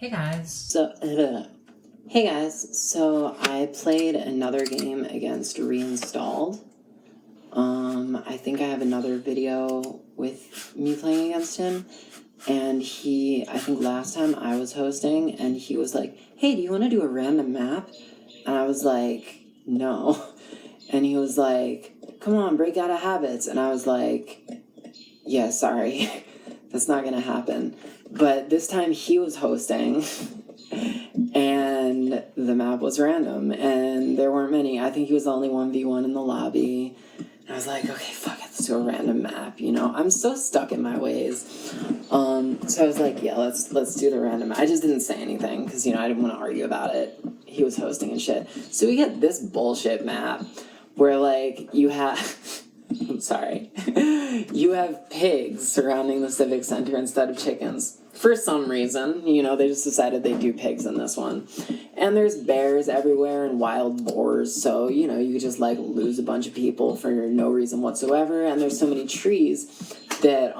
Hey guys. So I played another game against Reinstalled. I think I have another video with me playing against him. And I think last time I was hosting, and he was like, hey, do you want to do a random map? And I was like, no. And he was like, come on, break out of habits. And I was like, yeah, sorry. That's not going to happen. But this time he was hosting, and the map was random, and there weren't many. I think he was the only 1v1 in the lobby. And I was like, okay, fuck it, let's do a random map, you know? I'm so stuck in my ways. So I was like, yeah, let's do the random map. I just didn't say anything, because, you know, I didn't want to argue about it. He was hosting and shit. So we get this bullshit map where, like, you have... I'm sorry. You have pigs surrounding the civic center instead of chickens. For some reason, you know, they just decided they'd do pigs in this one. And there's bears everywhere and wild boars, so, you know, you could just, like, lose a bunch of people for no reason whatsoever. And there's so many trees that,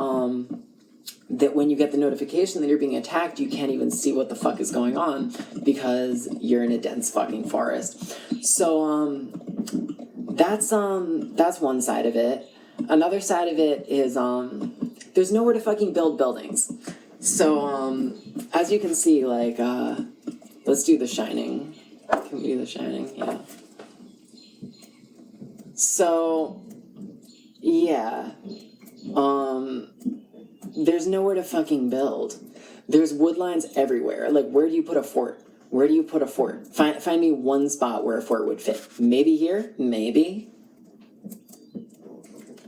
that when you get the notification that you're being attacked, you can't even see what the fuck is going on because you're in a dense fucking forest. So, that's one side of it. Another side of it is, there's nowhere to fucking build buildings. So, as you can see, like, let's do The Shining. Can we do The Shining? Yeah. So, yeah. There's nowhere to fucking build. There's wood lines everywhere. Like, where do you put a fort? Where do you put a fort? Find me one spot where a fort would fit. Maybe here? Maybe.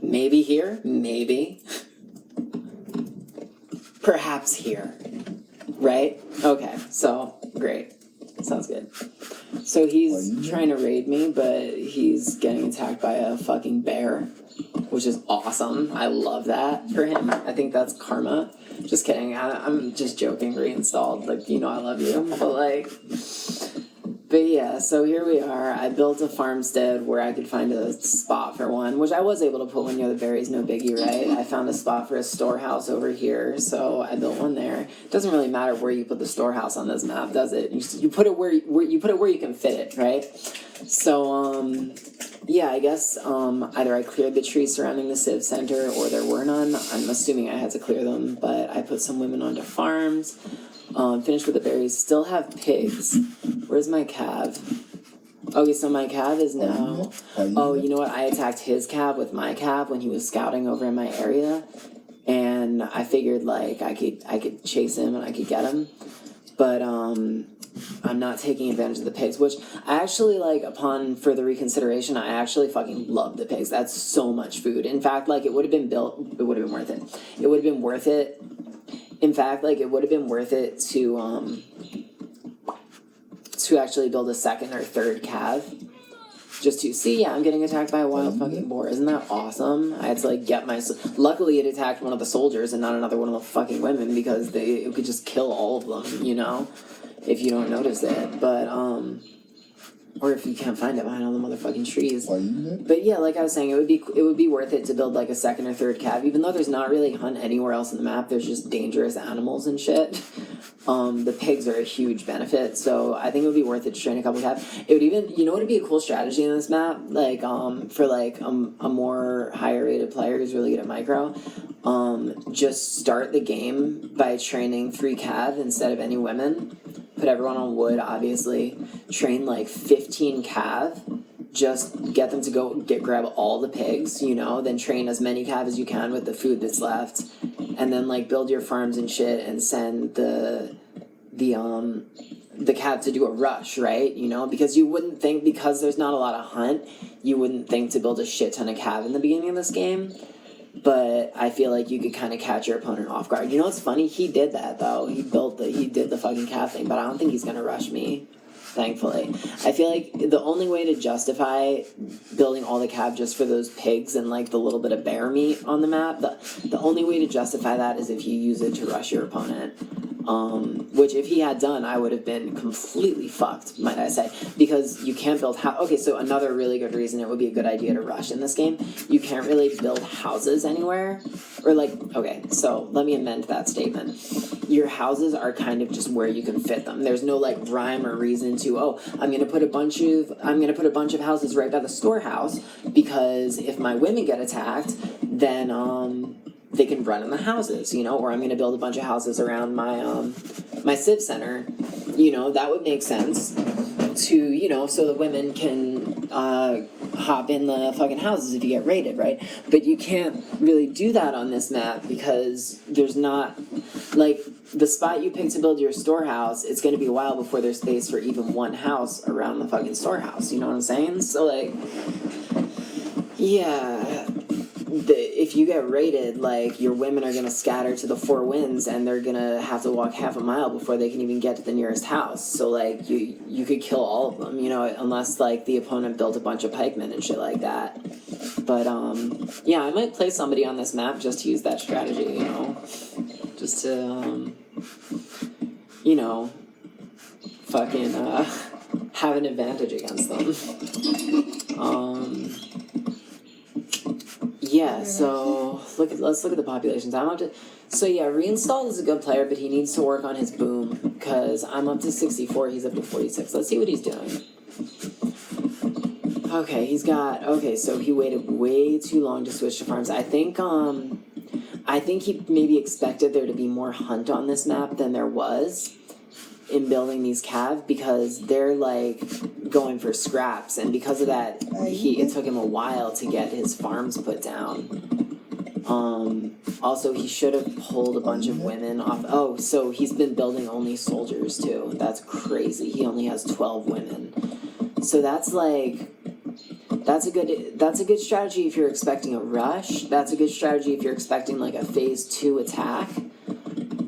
Maybe here? Maybe. Perhaps here. Right? Okay, so, great. Sounds good. So he's trying to raid me, but he's getting attacked by a fucking bear, which is awesome. I love that for him. I think that's karma. Just kidding. I'm just joking. Reinstalled. Like, you know I love you. But yeah, so here we are. I built a farmstead where I could find a spot for one, which I was able to put one near the berries, no biggie, right? I found a spot for a storehouse over here, so I built one there. It doesn't really matter where you put the storehouse on this map, does it? You put it where you can fit it, right? So, yeah, I guess either I cleared the trees surrounding the Civ Center or there were none. I'm assuming I had to clear them, but I put some women onto farms. Finished with the berries. Still have pigs. Where's my cav? Okay, so my cav is now... Oh, you know what? I attacked his cav with my cav when he was scouting over in my area. And I figured, like, I could chase him and I could get him. But, I'm not taking advantage of the pigs, which I actually, like, upon further reconsideration, I actually fucking love the pigs. That's so much food. In fact, like, it would have been worth it. It would have been worth it. In fact, like, it would have been worth it to actually build a second or third cav. Just to see, yeah, I'm getting attacked by a wild fucking boar. Isn't that awesome? I had to, like, get my... Luckily, it attacked one of the soldiers and not another one of the fucking women because it could just kill all of them, you know? If you don't notice it. But, or if you can't find it behind all the motherfucking trees. But yeah, like I was saying, it would be worth it to build like a second or third cav, even though there's not really a hunt anywhere else in the map. There's just dangerous animals and shit. The pigs are a huge benefit, so I think it would be worth it to train a couple cav. It would even, you know what would be a cool strategy in this map? Like, for like a more higher rated player who's really good at micro, just start the game by training 3 cav instead of any women. Put everyone on wood, obviously. Train like 15 cav. Just get them to go grab all the pigs, you know. Then train as many cav as you can with the food that's left. And then like build your farms and shit and send the cav to do a rush, right? You know, because you wouldn't think, because there's not a lot of hunt, you wouldn't think to build a shit ton of cav in the beginning of this game. But I feel like you could kind of catch your opponent off guard. You know what's funny? He did that, though. He did the fucking cav thing, but I don't think he's going to rush me, thankfully. I feel like the only way to justify building all the cav just for those pigs and, like, the little bit of bear meat on the map, the only way to justify that is if you use it to rush your opponent. Which if he had done, I would have been completely fucked, might I say. Because you can't build okay, so another really good reason it would be a good idea to rush in this game, you can't really build houses anywhere. or like, okay, so let me amend that statement. Your houses are kind of just where you can fit them. There's no like rhyme or reason to, oh, I'm gonna put a bunch of houses right by the storehouse because if my women get attacked, then they can run in the houses, or I'm gonna build a bunch of houses around my civ center, that would make sense to, so the women can hop in the fucking houses if you get raided, right? But you can't really do that on this map because there's not, like, the spot you pick to build your storehouse, it's going to be a while before there's space for even one house around the fucking storehouse, you know what I'm saying? So, like, yeah, if you get raided, like, your women are going to scatter to the four winds and they're going to have to walk half a mile before they can even get to the nearest house. So, like, you could kill all of them, unless, like, the opponent built a bunch of pikemen and shit like that. But, yeah, I might play somebody on this map just to use that strategy, just to, fucking, have an advantage against them. Yeah, so let's look at the populations. I'm up to, so yeah, reinstalled is a good player, but he needs to work on his boom because I'm up to 64, he's up to 46. Let's see what he's doing. Okay, so he waited way too long to switch to farms. I think he maybe expected there to be more hunt on this map than there was in building these cav because they're like going for scraps, and because of that it took him a while to get his farms put down. Also he should have pulled a bunch of women off. So he's been building only soldiers too. That's crazy. He only has 12 women. So that's a good strategy if you're expecting a rush. That's a good strategy if you're expecting like a phase 2 attack.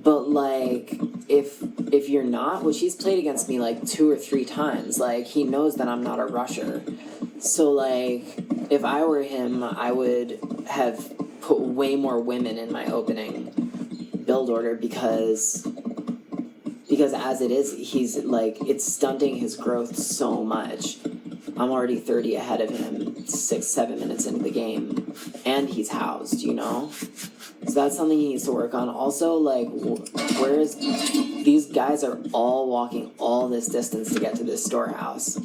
But like if you're not, which he's played against me like 2 or 3 times, like he knows that I'm not a rusher. So like if I were him, I would have put way more women in my opening build order because as it is, he's like, it's stunting his growth so much. I'm already 30 ahead of him 6-7 minutes into the game, and he's housed, So that's something he needs to work on. Also, like, these guys are all walking all this distance to get to this storehouse.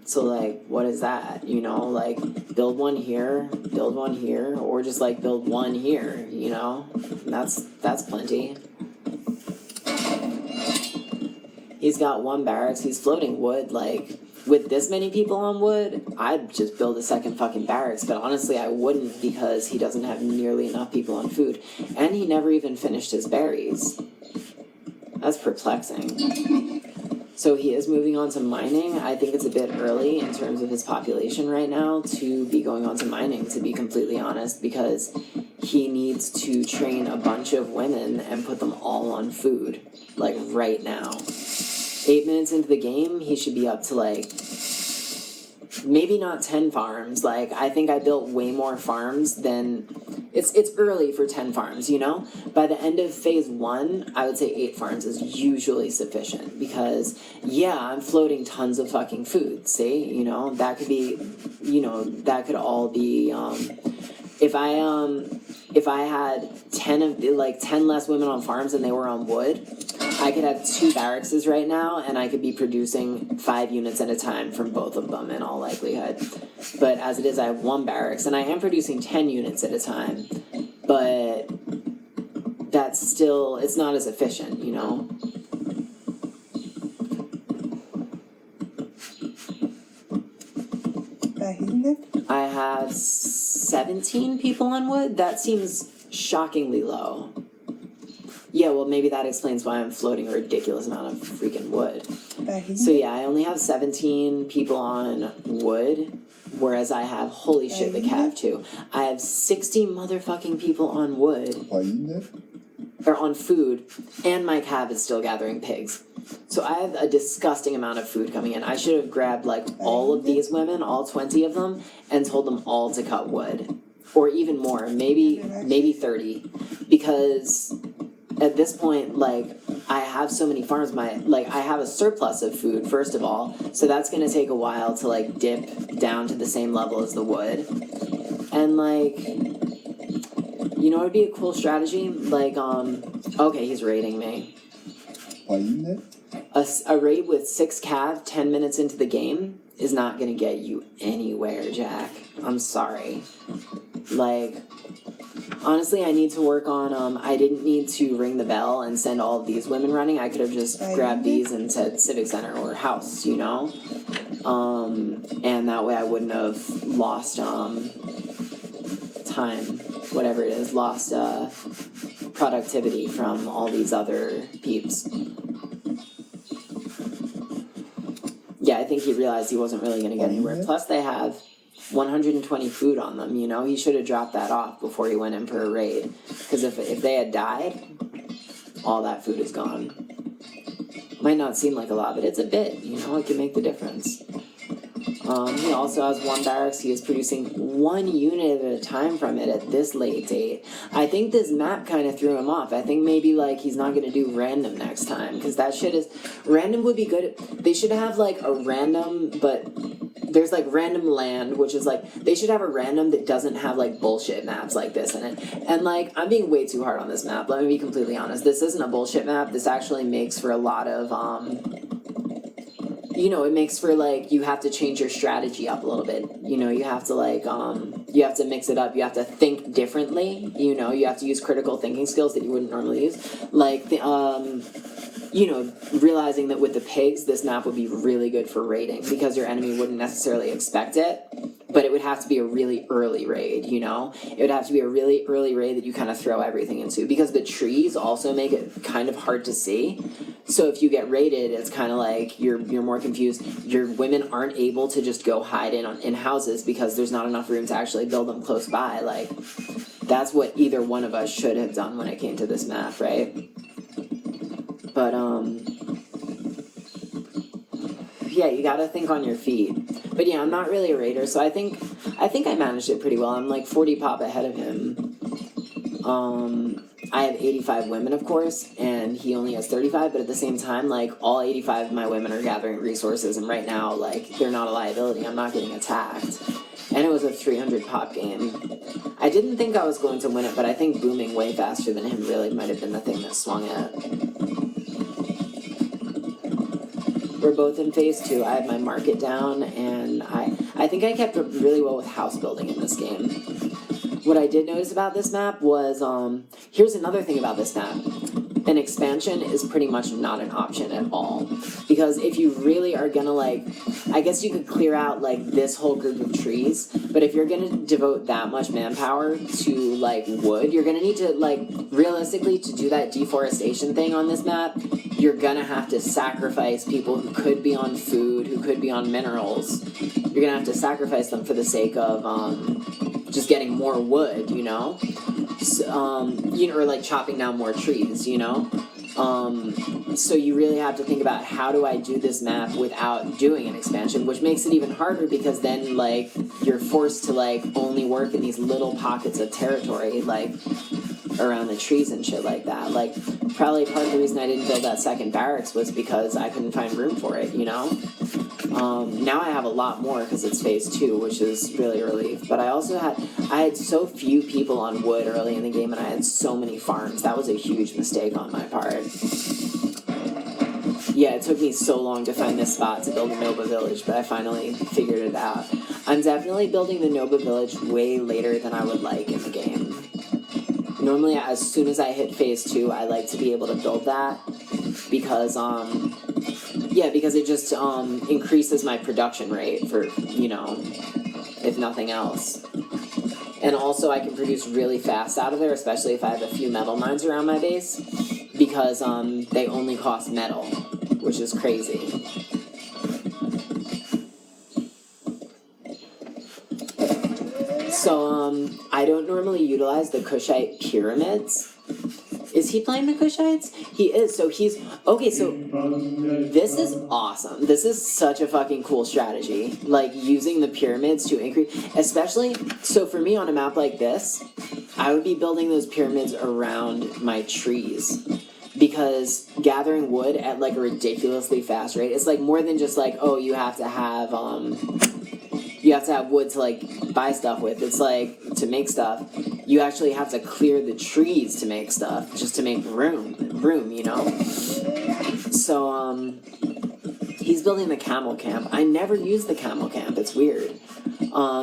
So, like, what is that? Like, build one here, or just, like, build one here, That's plenty. He's got 1 barracks, he's floating wood, like, with this many people on wood, I'd just build a second fucking barracks, but honestly I wouldn't because he doesn't have nearly enough people on food. And he never even finished his berries. That's perplexing. So he is moving on to mining. I think it's a bit early in terms of his population right now to be going on to mining, to be completely honest, because he needs to train a bunch of women and put them all on food, like right now. 8 minutes into the game, he should be up to, like, maybe not 10 farms. Like, I think I built way more farms than... It's early for 10 farms, By the end of phase 1, I would say 8 farms is usually sufficient. Because, yeah, I'm floating tons of fucking food, see? That could be... that could all be... If I had 10 less women on farms and they were on wood, I could have 2 barracks right now, and I could be producing 5 units at a time from both of them in all likelihood. But as it is, I have 1 barracks, and I am producing 10 units at a time. But that's still, it's not as efficient, I have 17 people on wood. That seems shockingly low. Yeah, well, maybe that explains why I'm floating a ridiculous amount of freaking wood. So yeah, I only have 17 people on wood, whereas I have, holy shit, the cav too. I have 60 motherfucking people on wood. Or on food, and my cav is still gathering pigs. So I have a disgusting amount of food coming in. I should have grabbed, like, all of these women, all 20 of them, and told them all to cut wood. Or even more, maybe 30. Because... at this point, like, I have so many farms, I have a surplus of food, first of all, so that's going to take a while to, like, dip down to the same level as the wood. And, like, You know what would be a cool strategy? Like, okay, he's raiding me. Why you there? A raid with 6 cav 10 minutes into the game is not gonna get you anywhere, Jack. I'm sorry. Like, honestly, I need to work on, I didn't need to ring the bell and send all of these women running. I could have just grabbed these and said Civic Center or House, you know? And that way I wouldn't have lost, time, whatever it is, lost, productivity from all these other peeps. Yeah, I think he realized he wasn't really going to get anywhere. Plus, they have 120 food on them, you know? He should have dropped that off before he went in for a raid. Because if they had died, all that food is gone. Might not seem like a lot, but it's a bit, you know? It can make the difference. He also has 1 barracks. He is producing 1 unit at a time from it at this late date. I think this map kind of threw him off. I think maybe, like, he's not going to do random next time, because that shit is... Random would be good. They should have, like, a random, but... There's, like, random land, which is, like... They should have a random that doesn't have, like, bullshit maps like this in it. And, like, I'm being way too hard on this map. Let me be completely honest. This isn't a bullshit map. This actually makes for a lot of, you know, it makes for, like, you have to change your strategy up a little bit. You know, you have to, like, you have to mix it up. You have to think differently. You know, you have to use critical thinking skills that you wouldn't normally use. Like, the, you know, realizing that with the pigs, this map would be really good for raiding because your enemy wouldn't necessarily expect it. But it would have to be a really early raid, you know? It would have to be a really early raid that you kind of throw everything into. Because the trees also make it kind of hard to see. So if you get raided, it's kind of like you're more confused. Your women aren't able to just go hide in houses because there's not enough room to actually build them close by. Like, that's what either one of us should have done when it came to this map, right? But, yeah, you gotta think on your feet. But yeah, I'm not really a raider, so I think I managed it pretty well. I'm like 40 pop ahead of him. I have 85 women, of course, and he only has 35, but at the same time, like, all 85 of my women are gathering resources, and right now, like, they're not a liability. I'm not getting attacked. And it was a 300 pop game. I didn't think I was going to win it, but I think booming way faster than him really might have been the thing that swung it. We're both in phase 2. I had my market down, and I think I kept up really well with house building in this game. What I did notice about this map was, here's another thing about this map. An expansion is pretty much not an option at all. Because if you really are gonna, like, I guess you could clear out, like, this whole group of trees, but if you're gonna devote that much manpower to, like, wood, you're gonna need to, like, realistically, to do that deforestation thing on this map, you're gonna have to sacrifice people who could be on food, who could be on minerals. You're gonna have to sacrifice them for the sake of, just getting more wood, you know? So, you know, or like chopping down more trees, you know? So you really have to think about how do I do this map without doing an expansion, which makes it even harder because then, like, you're forced to, like, only work in these little pockets of territory, like, around the trees and shit like that. Like, probably part of the reason I didn't build that second barracks was because I couldn't find room for it, you know? Now I have a lot more because it's phase 2, which is really early. But I had so few people on wood early in the game, and I had so many farms. That was a huge mistake on my part. Yeah, it took me so long to find this spot to build a Noba village, but I finally figured it out. I'm definitely building the Noba village way later than I would like in the game. Normally, as soon as I hit phase 2, I like to be able to build that because, yeah, because it just increases my production rate for, you know, if nothing else. And also I can produce really fast out of there, especially if I have a few metal mines around my base, because they only cost metal, which is crazy. So, I don't normally utilize the Kushite pyramids. Is he playing the Kushites? He is, so he's... Okay, so this is awesome. This is such a fucking cool strategy. Like, using the pyramids to increase... Especially, so for me on a map like this, I would be building those pyramids around my trees. Because gathering wood at, like, a ridiculously fast rate, it's, like, more than just, like, oh, you have to have wood to, like, buy stuff with. It's, like, to make stuff. you actually have to clear the trees to make stuff, just to make room, you know? So, he's building the camel camp. I never use the camel camp, it's weird.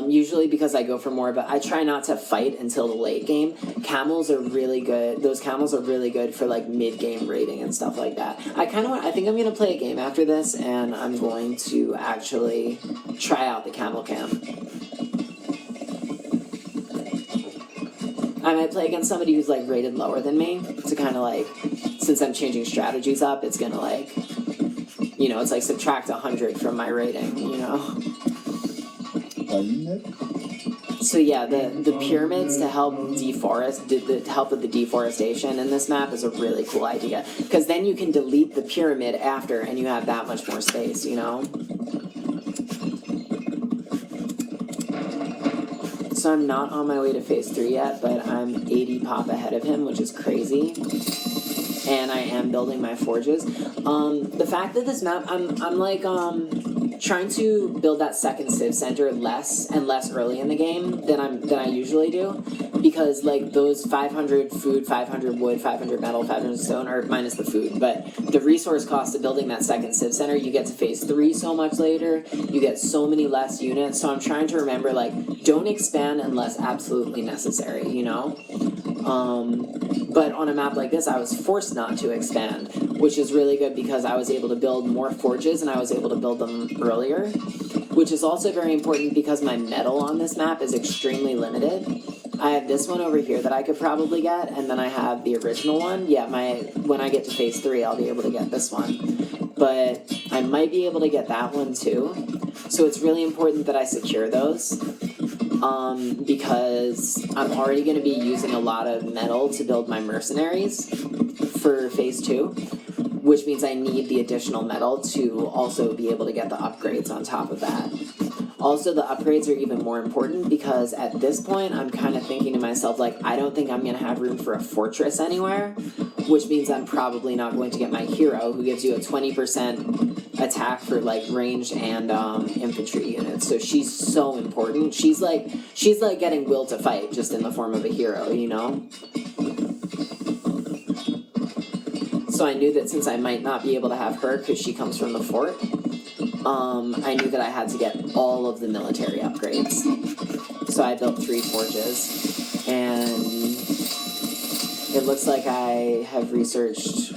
Usually because I go for more, but I try not to fight until the late game. Camels are really good. Those camels are really good for like mid-game raiding and stuff like that. I think I'm gonna play a game after this, and I'm going to actually try out the camel camp. I might play against somebody who's like rated lower than me to kind of like, since I'm changing strategies up, it's gonna like, you know, it's like subtract 100 from my rating, you know? So yeah, the pyramids to help help with the deforestation in this map is a really cool idea, because then you can delete the pyramid after and you have that much more space, you know? So I'm not on my way to phase 3 yet, but I'm 80 pop ahead of him, which is crazy. And I am building my forges. The fact that this map, I'm like, trying to build that second civ center less and less early in the game than I usually do, because like those 500 food, 500 wood, 500 metal, 500 stone, or minus the food, but the resource cost of building that second civ center, you get to phase 3 so much later, you get so many less units, so I'm trying to remember, like, don't expand unless absolutely necessary, you know? But on a map like this, I was forced not to expand, which is really good because I was able to build more forges and I was able to build them earlier, which is also very important because my metal on this map is extremely limited. I have this one over here that I could probably get, and then I have the original one. Yeah, when I get to phase 3, I'll be able to get this one. But I might be able to get that one too. So it's really important that I secure those. Because I'm already going to be using a lot of metal to build my mercenaries for phase 2, which means I need the additional metal to also be able to get the upgrades on top of that. Also, the upgrades are even more important because at this point, I'm kind of thinking to myself, like, I don't think I'm going to have room for a fortress anywhere, which means I'm probably not going to get my hero, who gives you a 20% attack for, like, ranged and infantry units. So she's so important. She's like getting will to fight, just in the form of a hero, you know? So I knew that since I might not be able to have her because she comes from the fort, I knew that I had to get all of the military upgrades. So I built 3 forges, and it looks like I have researched...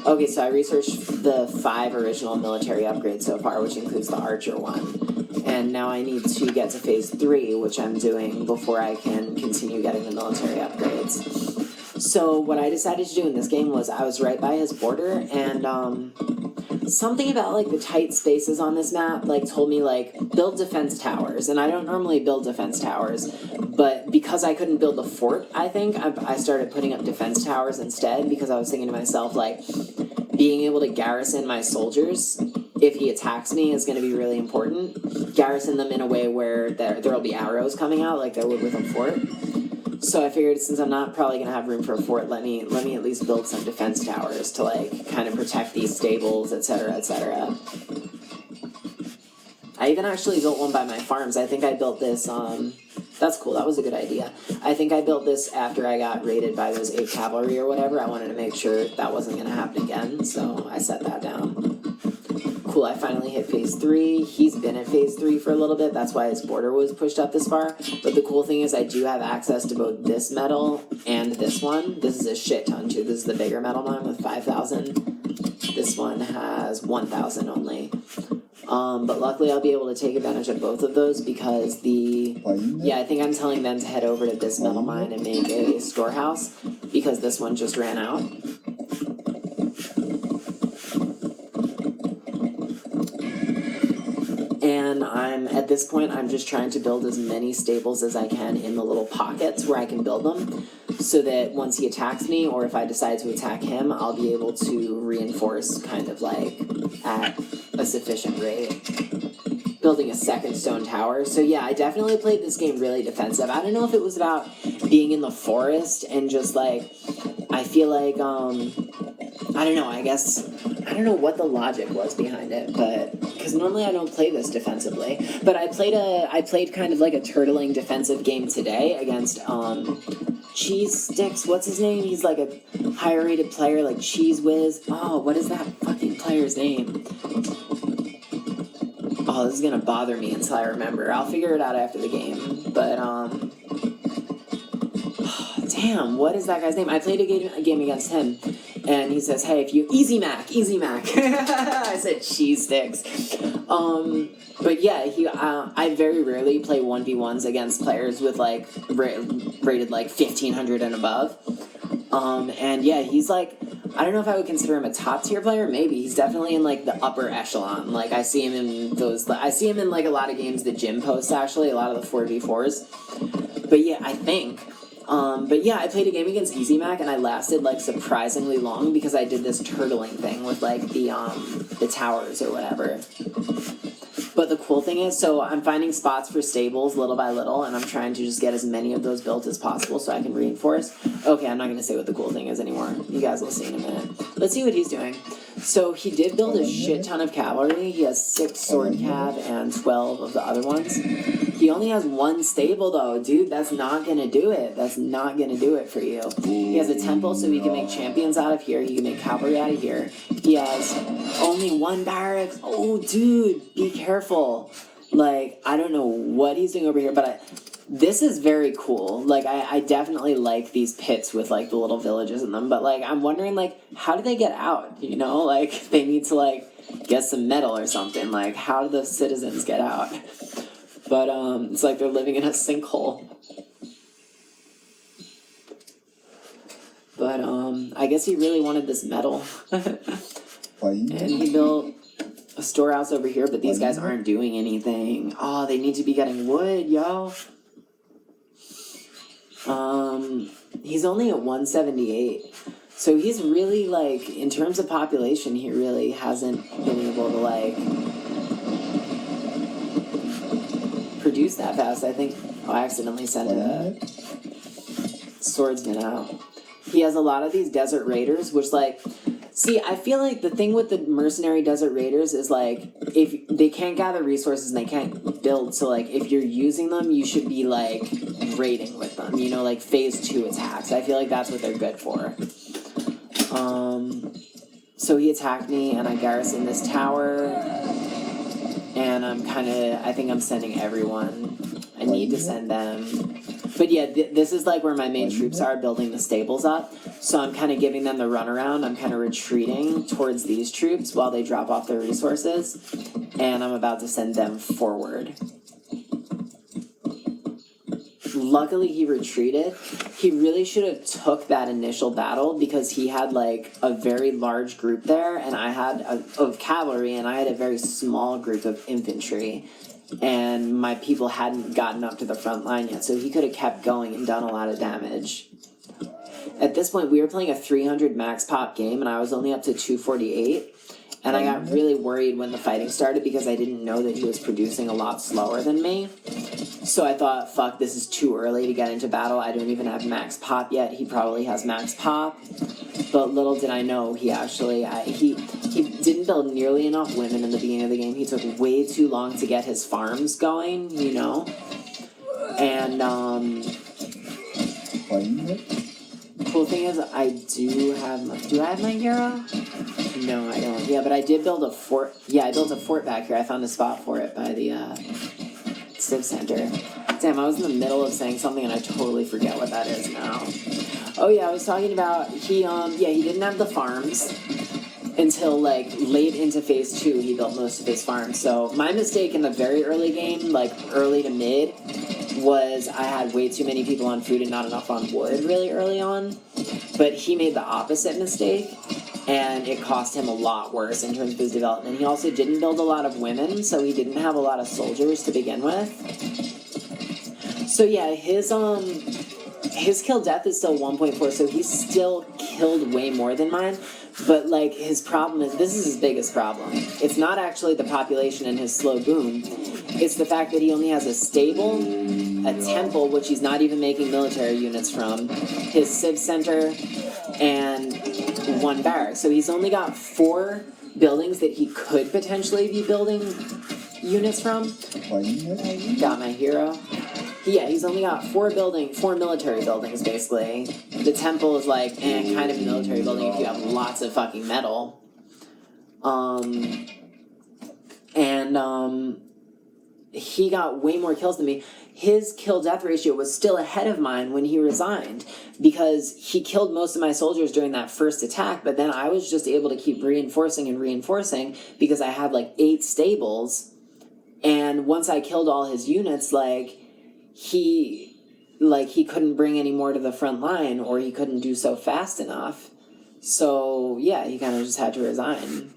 Okay, so I researched the 5 original military upgrades so far, which includes the archer one. And now I need to get to phase 3, which I'm doing before I can continue getting the military upgrades. So what I decided to do in this game was I was right by his border, and something about like the tight spaces on this map like told me like build defense towers, and I don't normally build defense towers, but because I couldn't build a fort, I think I started putting up defense towers instead, because I was thinking to myself like being able to garrison my soldiers if he attacks me is going to be really important. Garrison them in a way where there'll be arrows coming out like there would with a fort. So I figured since I'm not probably going to have room for a fort, let me at least build some defense towers to like kind of protect these stables, etc., etc. I even actually built one by my farms. I think I built this, that's cool, that was a good idea. I think I built this after I got raided by those 8 cavalry or whatever. I wanted to make sure that wasn't going to happen again, so I set that down. Cool, I finally hit phase 3. He's been at phase 3 for a little bit, that's why his border was pushed up this far. But the cool thing is I do have access to both this metal and this one. This is a shit ton too. This is the bigger metal mine with 5,000. This one has 1,000 only. But luckily I'll be able to take advantage of both of those because I think I'm telling them to head over to this metal mine and make a storehouse because this one just ran out. And at this point, I'm just trying to build as many stables as I can in the little pockets where I can build them, so that once he attacks me, or if I decide to attack him, I'll be able to reinforce kind of like at a sufficient rate. Building a second stone tower. So yeah, I definitely played this game really defensive. I don't know if it was about being in the forest and just like, I feel like, I don't know, I guess I don't know what the logic was behind it, but because normally I don't play this defensively. But I played kind of like a turtling defensive game today against Cheese Sticks. What's his name? He's like a higher rated player, like Cheese Whiz. Oh, what is that fucking player's name? Oh, this is gonna bother me until I remember. I'll figure it out after the game. But damn, what is that guy's name? I played a game against him. And he says, hey, if you... Easy Mac. I said cheese sticks. But yeah, I very rarely play 1v1s against players with, like, rated, like, 1,500 and above. And yeah, he's, like... I don't know if I would consider him a top-tier player. Maybe. He's definitely in, like, the upper echelon. Like, I see him in those... I see him in, like, a lot of games that Jim posts, actually. A lot of the 4v4s. But yeah, I think... but yeah, I played a game against Easy Mac and I lasted like surprisingly long because I did this turtling thing with like the towers or whatever. But the cool thing is, so I'm finding spots for stables little by little and I'm trying to just get as many of those built as possible so I can reinforce. Okay, I'm not going to say what the cool thing is anymore. You guys will see in a minute. Let's see what he's doing. So he did build a shit ton of cavalry. He has 6 sword cav and 12 of the other ones. He only has 1 stable though. Dude, that's not gonna do it. That's not gonna do it for you. He has a temple so he can make champions out of here. He can make cavalry out of here. He has only 1 barracks. Oh, dude, be careful. Like, I don't know what he's doing over here, but this is very cool. Like, I definitely like these pits with, like, the little villages in them. But, like, I'm wondering, like, how do they get out? You know? Like, they need to, like, get some metal or something. Like, how do the citizens get out? But, it's like they're living in a sinkhole. But, I guess he really wanted this metal. And he built a storehouse over here, but these guys aren't doing anything. Oh, they need to be getting wood, yo. He's only at 178. So he's really, like, in terms of population, he really hasn't been able to, like, produce that fast. I think I accidentally sent a swordsman out. He has a lot of these desert raiders, which, like, see, I feel like the thing with the mercenary desert raiders is, like, if they can't gather resources and they can't build, so, like, if you're using them, you should be, like, raiding with them, you know, like, phase 2 attacks. I feel like that's what they're good for. So he attacked me, and I garrisoned this tower, and I think I'm sending everyone. I need to send them. But yeah, this is like where my main troops are, building the stables up. So I'm kind of giving them the runaround. I'm kind of retreating towards these troops while they drop off their resources. And I'm about to send them forward. Luckily, he retreated. He really should have took that initial battle because he had like a very large group there, and I had of cavalry, and I had a very small group of infantry. And my people hadn't gotten up to the front line yet, so he could have kept going and done a lot of damage. At this point, we were playing a 300 max pop game, and I was only up to 248. And I got really worried when the fighting started because I didn't know that he was producing a lot slower than me. So I thought, fuck, this is too early to get into battle. I don't even have max pop yet. He probably has max pop. But little did I know, he actually, he didn't build nearly enough women in the beginning of the game. He took way too long to get his farms going, you know? And, cool thing is, do I have my hero? No, I don't. Yeah, but I did build a fort. Yeah, I built a fort back here. I found a spot for it by the, Civ Center. Damn, I was in the middle of saying something and I totally forget what that is now. Oh yeah, I was talking about, he didn't have the farms until, like, late into phase 2, he built most of his farms. So my mistake in the very early game, like, early to mid, was I had way too many people on food and not enough on wood really early on. But he made the opposite mistake, and it cost him a lot worse in terms of his development. He also didn't build a lot of women, so he didn't have a lot of soldiers to begin with. So yeah, his kill death is still 1.4, so he's still killed way more than mine. But, like, his problem is, this is his biggest problem. It's not actually the population and his slow boom. It's the fact that he only has a stable, a temple, which he's not even making military units from, his civ center, and and 1 barrack. So he's only got 4 buildings that he could potentially be building units from. Got my hero. Yeah, he's only got 4 military buildings, basically. The temple is like, kind of a military building if you have lots of fucking metal. He got way more kills than me. His kill-death ratio was still ahead of mine when he resigned, because he killed most of my soldiers during that first attack, but then I was just able to keep reinforcing and reinforcing because I had like 8 stables, and once I killed all his units, he couldn't bring any more to the front line, or he couldn't do so fast enough. So yeah, he kind of just had to resign.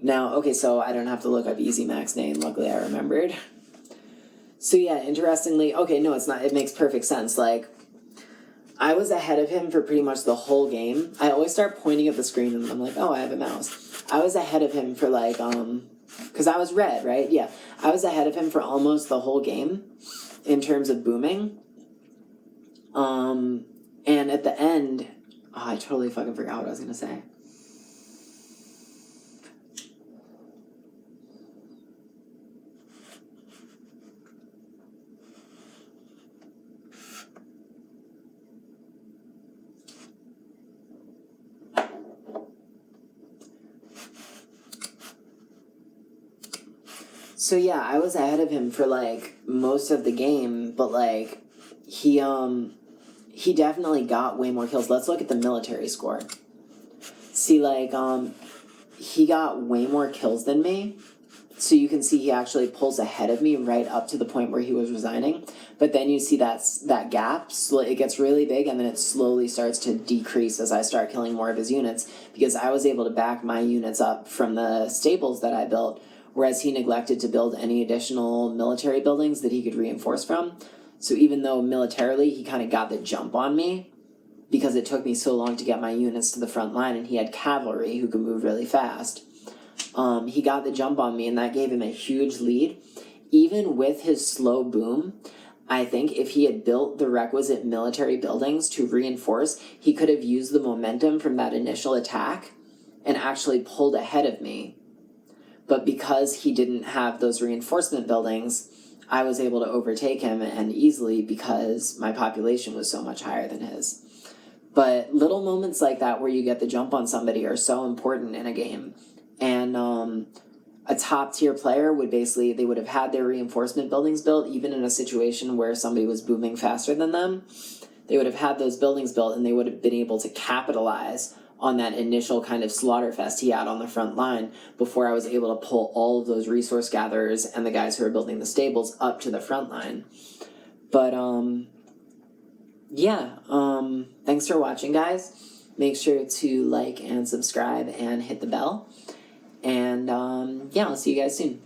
Now, okay, so I don't have to look up Easy Mac's name. Luckily, I remembered. So yeah, interestingly, okay, no, it's not. It makes perfect sense. Like, I was ahead of him for pretty much the whole game. I always start pointing at the screen and I'm like, oh, I have a mouse. I was ahead of him for like, because I was red, right? Yeah, I was ahead of him for almost the whole game in terms of booming. And at the end, I totally fucking forgot what I was gonna say. So yeah, I was ahead of him for like most of the game, but like he definitely got way more kills. Let's look at the military score. See, like he got way more kills than me. So you can see he actually pulls ahead of me right up to the point where he was resigning. But then you see that gap, it gets really big, and then it slowly starts to decrease as I start killing more of his units, because I was able to back my units up from the stables that I built, whereas he neglected to build any additional military buildings that he could reinforce from. So even though militarily he kind of got the jump on me, because it took me so long to get my units to the front line, and he had cavalry who could move really fast, he got the jump on me, and that gave him a huge lead. Even with his slow boom, I think if he had built the requisite military buildings to reinforce, he could have used the momentum from that initial attack and actually pulled ahead of me. But because he didn't have those reinforcement buildings, I was able to overtake him, and easily, because my population was so much higher than his. But little moments like that where you get the jump on somebody are so important in a game. And a top tier player would they would have had their reinforcement buildings built, even in a situation where somebody was booming faster than them. They would have had those buildings built, and they would have been able to capitalize on that initial kind of slaughterfest he had on the front line before I was able to pull all of those resource gatherers and the guys who were building the stables up to the front line. But, thanks for watching, guys. Make sure to like and subscribe and hit the bell. And, I'll see you guys soon.